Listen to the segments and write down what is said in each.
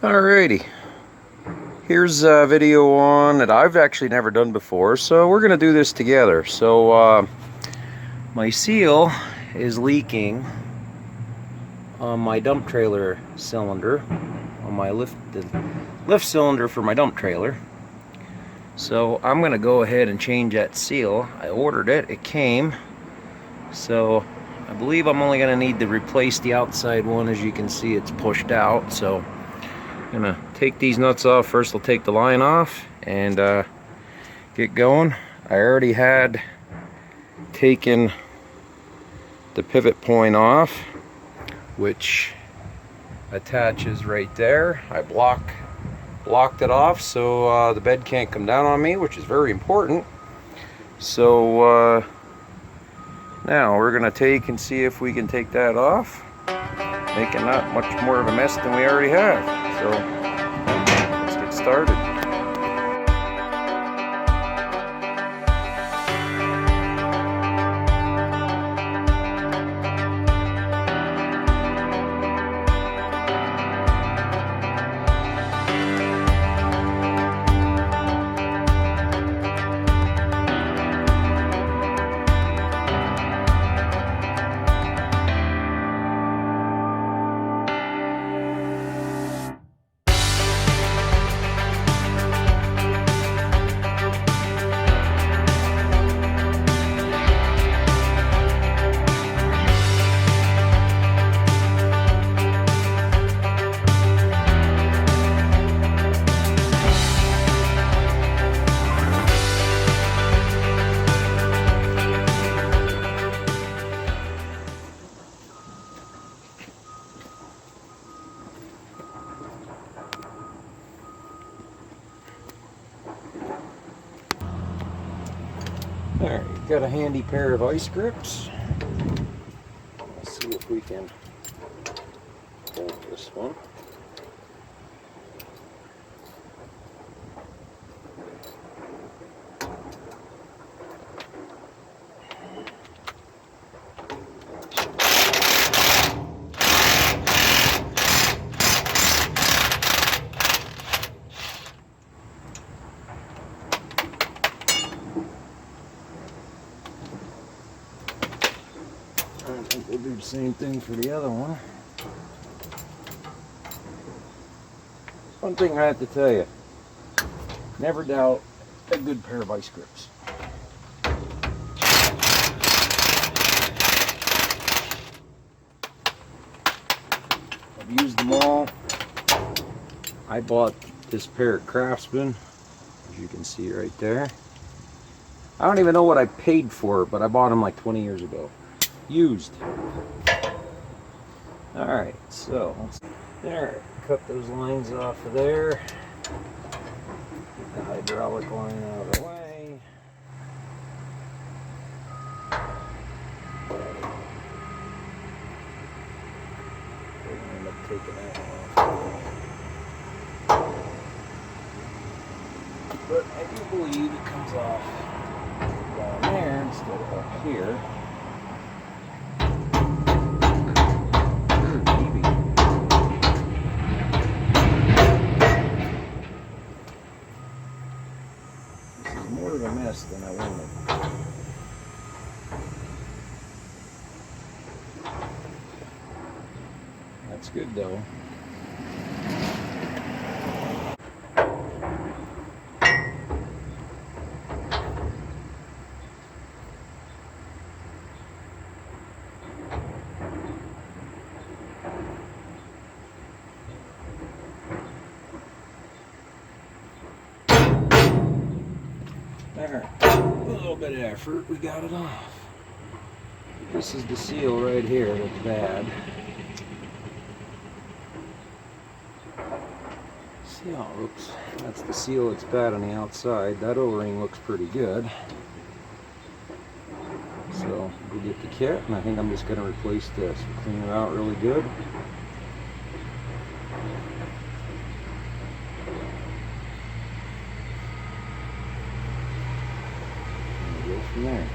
Alrighty, here's a video on that I've actually never done before, so we're gonna do this together. So my seal is leaking on my dump trailer cylinder, on my lift cylinder for my dump trailer. So I'm gonna go ahead and change that seal. I ordered it, it came, so I believe I'm only gonna need to replace the outside one. As you can see, it's pushed out, so I'm gonna take these nuts off. First I'll take the line off and get going. I already had taken the pivot point off, which attaches right there. I blocked it off so the bed can't come down on me, which is very important. So now we're gonna take and see if we can take that off, making not much more of a mess than we already have. So let's get started. Alright, got a handy pair of ice grips. Let's see if we can hold this one. I think we'll do the same thing for the other one. One thing I have to tell you, never doubt a good pair of ice grips. I've used them all. I bought this pair at Craftsman, as you can see right there. I don't even know what I paid for it, but I bought them like 20 years ago. Used. Alright, so there, cut those lines off of there. Get the hydraulic line out of the way. We're going to end up taking that off. But I do believe it comes off down there instead of up here. More of a mess than I wanted. That's good though. There, a little bit of effort, we got it off. This is the seal right here that's bad. See how it looks? That's the seal that's bad on the outside. That O-ring looks pretty good. So we'll get the kit, and I think I'm just going to replace this. We'll clean it out really good. From there.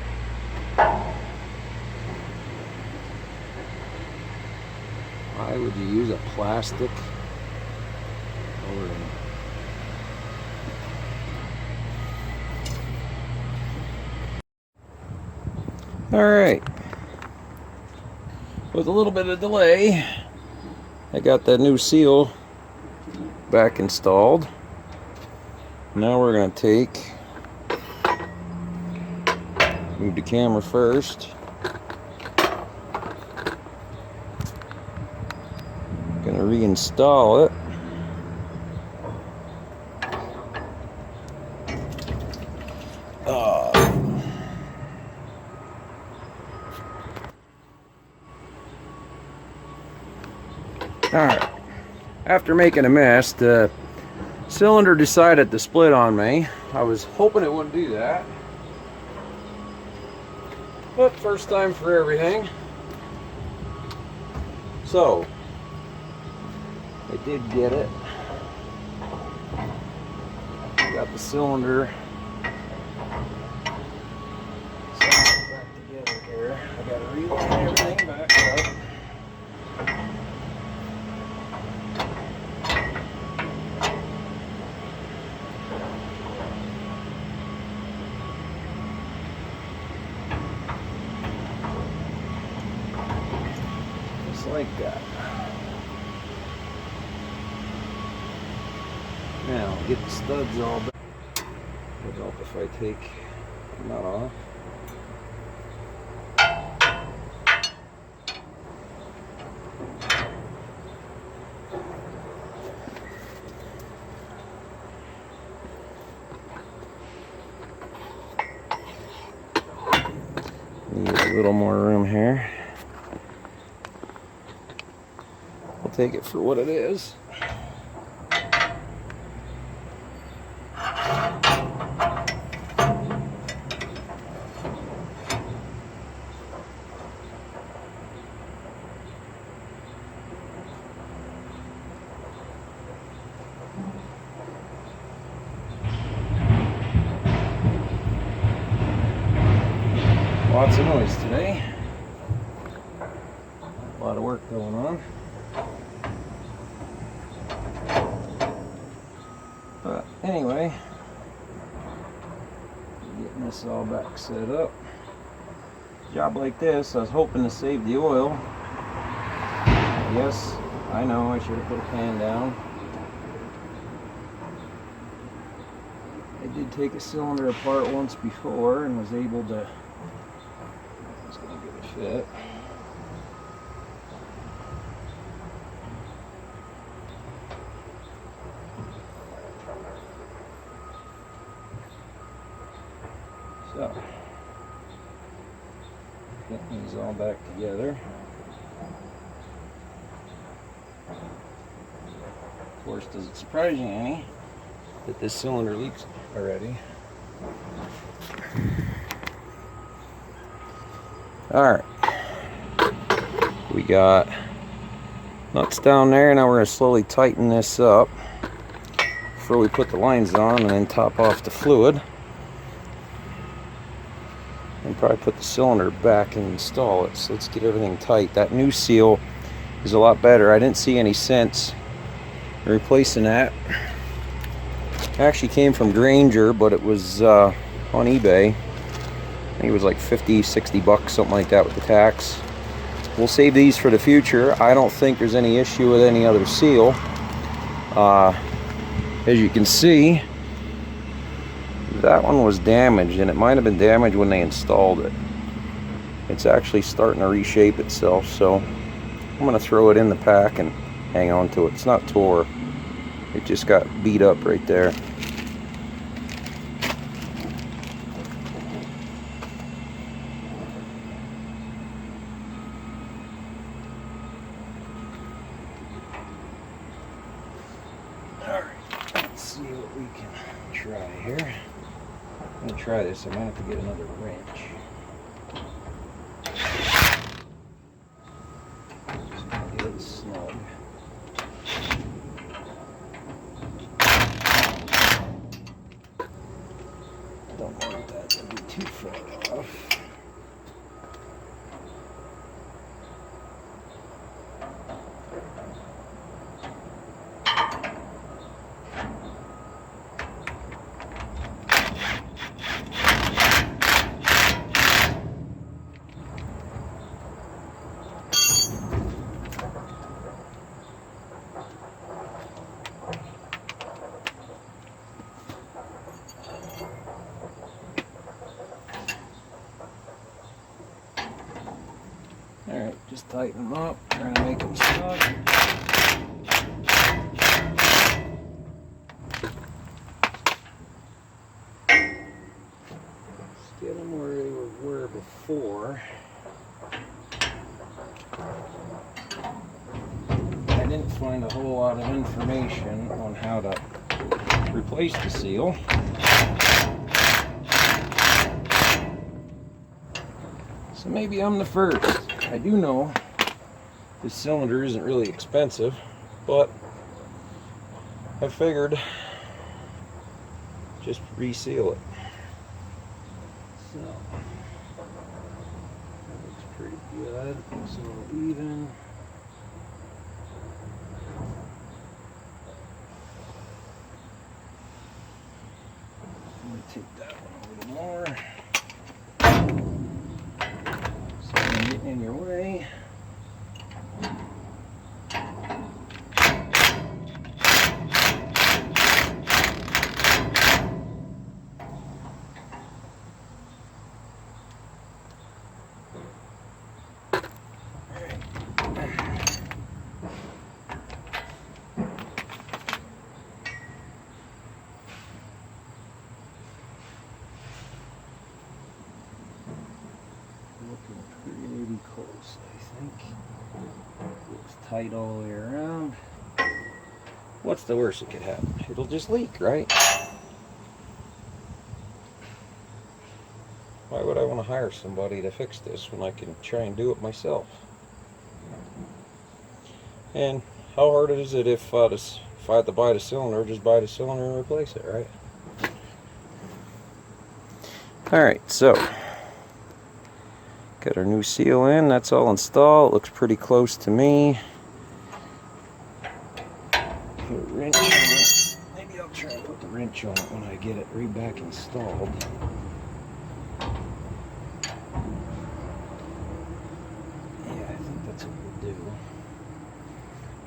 Why would you use a plastic room. Alright. With a little bit of delay, I got that new seal back installed. Now we're going to move the camera first. Going to reinstall it. Alright, after making a mess, the cylinder decided to split on me. I was hoping it wouldn't do that, but first time for everything. So, I did get it. Got the cylinder back together here. I gotta reline everything back up. Like that. Now get the studs all back. Would help if I take the nut off. Need a little more room here. Take it for what it is. Lots of noise today. A lot of work going on. But anyway, getting this all back set up. Job like this, I was hoping to save the oil. Yes, I know I should have put a pan down. I did take a cylinder apart once before and was able to, it's going to get it fit. So, getting these all back together. Of course, does it surprise you any that this cylinder leaks already? Alright, we got nuts down there. Now we're going to slowly tighten this up before we put the lines on and then top off the fluid. And probably put the cylinder back and install it. So let's get everything tight. That new seal is a lot better. I didn't see any sense in replacing that. It actually came from Granger, but it was on eBay. I think it was like 50, 60 bucks, something like that with the tax. We'll save these for the future. I don't think there's any issue with any other seal. As you can see, that one was damaged, and it might have been damaged when they installed it. It's actually starting to reshape itself, so I'm going to throw it in the pack and hang on to it. It's not tore. It just got beat up right there. Alright, let's see what we can try here. I'm going to try this. I might have to get another wrench. Just going to get it snug. Don't want that to be too far off. Just tighten them up, trying to make them snug. Let's get them where they were before. I didn't find a whole lot of information on how to replace the seal. So maybe I'm the first. I do know this cylinder isn't really expensive, but I figured just reseal it. So that looks pretty good. It's all even. I'm going to take that one a little more. So I'm getting in your way. Looking pretty close, I think. Looks tight all the way around. What's the worst that could happen? It'll just leak, right? Why would I want to hire somebody to fix this when I can try and do it myself? And how hard is it if I had to buy the cylinder, just buy the cylinder and replace it, right? Alright, so got our new seal in, that's all installed. It looks pretty close to me. Put a wrench on it. Maybe I'll try and put the wrench on it when I get it right back installed. Yeah, I think that's what we'll do.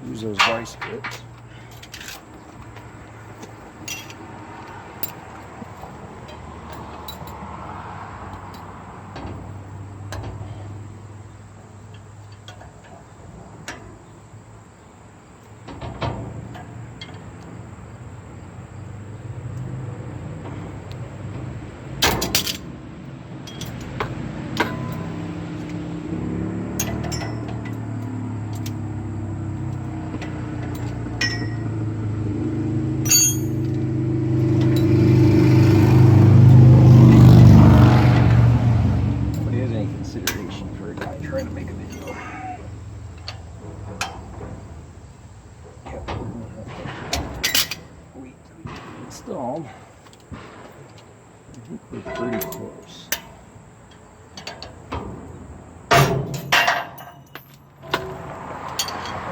Use those vice grips. Installed. I think we're pretty close.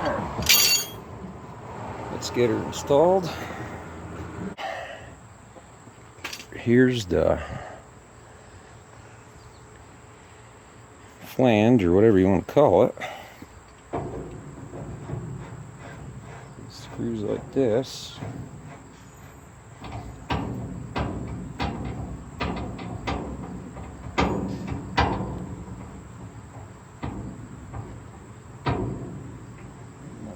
Alright. Let's get her installed. Here's the flange, or whatever you want to call it. It screws like this.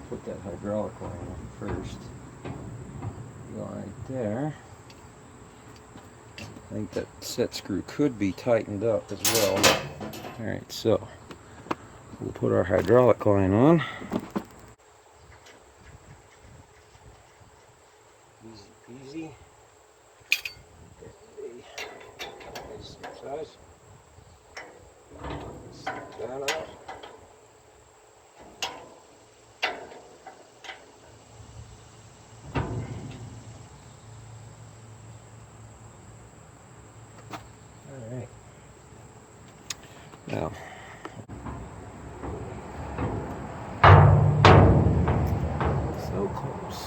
Put that hydraulic line on first. Go right there. I think that set screw could be tightened up as well. Alright, so we'll put our hydraulic line on. Easy peasy. Nice size. Snap that out. Alright. Now, so close.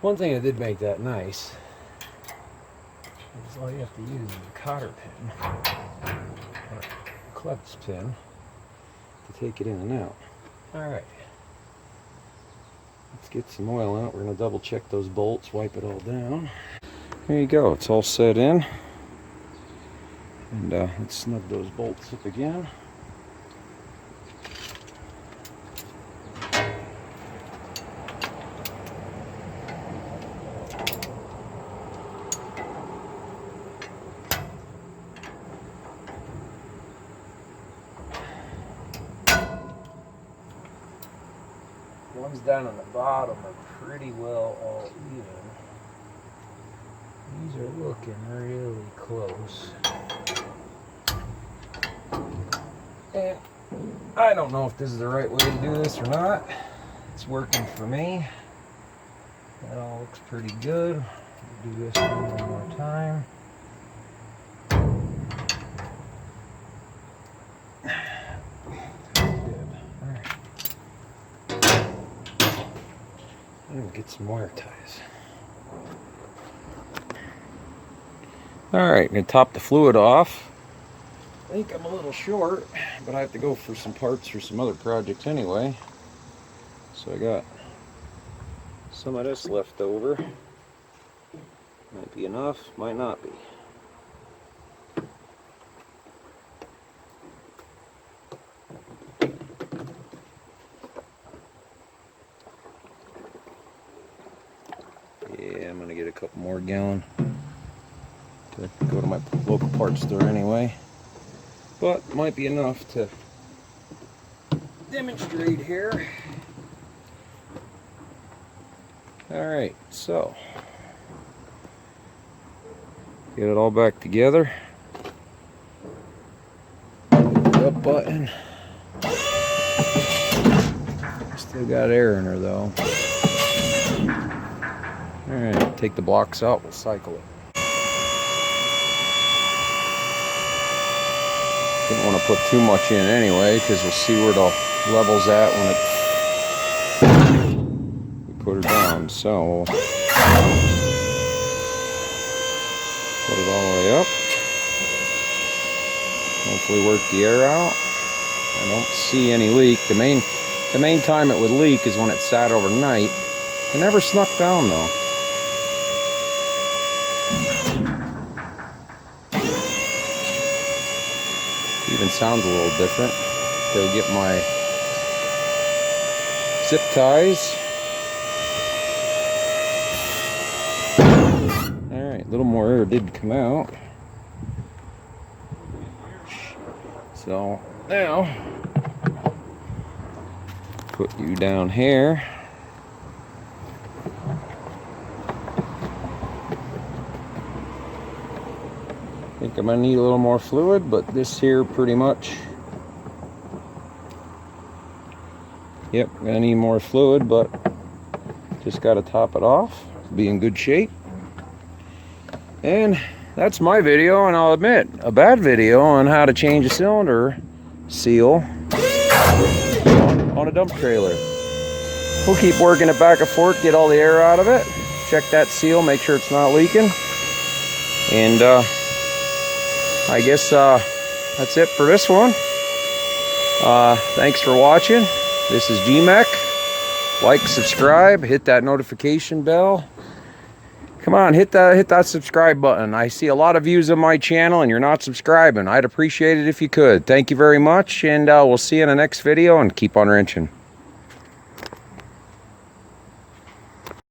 One thing that did make that nice is all you have to use is a cotter pin or a clevis pin to take it in and out. Alright. Let's get some oil out. We're going to double check those bolts, wipe it all down. There you go. It's all set in. And let's snug those bolts up again. The ones down on the bottom are pretty well all even. These are looking really close. And I don't know if this is the right way to do this or not. It's working for me. That all looks pretty good. We'll do this one more time. Get some wire ties. Alright, I'm going to top the fluid off. I think I'm a little short, but I have to go for some parts for some other projects anyway. So I got some of this left over. Might be enough, might not be. Yeah, I'm gonna get a couple more gallon to go to my local parts store anyway, but might be enough to demonstrate here. Alright, so get it all back together. Up button. Still got air in her though. Alright, take the blocks out, we'll cycle it. Didn't want to put too much in anyway, because we'll see where the level's at when we put her down. So, put it all the way up. Hopefully work the air out. I don't see any leak. The main time it would leak is when it sat overnight. It never snuck down though. Even sounds a little different. Go get my zip ties. Alright, a little more air did come out. So now, put you down here. I think I'm gonna need a little more fluid, but this here pretty much. Yep, gonna need more fluid, but just gotta top it off. Be in good shape. And that's my video, and I'll admit, a bad video on how to change a cylinder seal on a dump trailer. We'll keep working it back and forth, get all the air out of it. Check that seal, make sure it's not leaking. And I guess that's it for this one. Thanks for watching. This is Mech. Like, subscribe, hit that notification bell. Come on, hit that subscribe button. I see a lot of views on my channel and you're not subscribing. I'd appreciate it if you could. Thank you very much, and we'll see you in the next video, and keep on wrenching.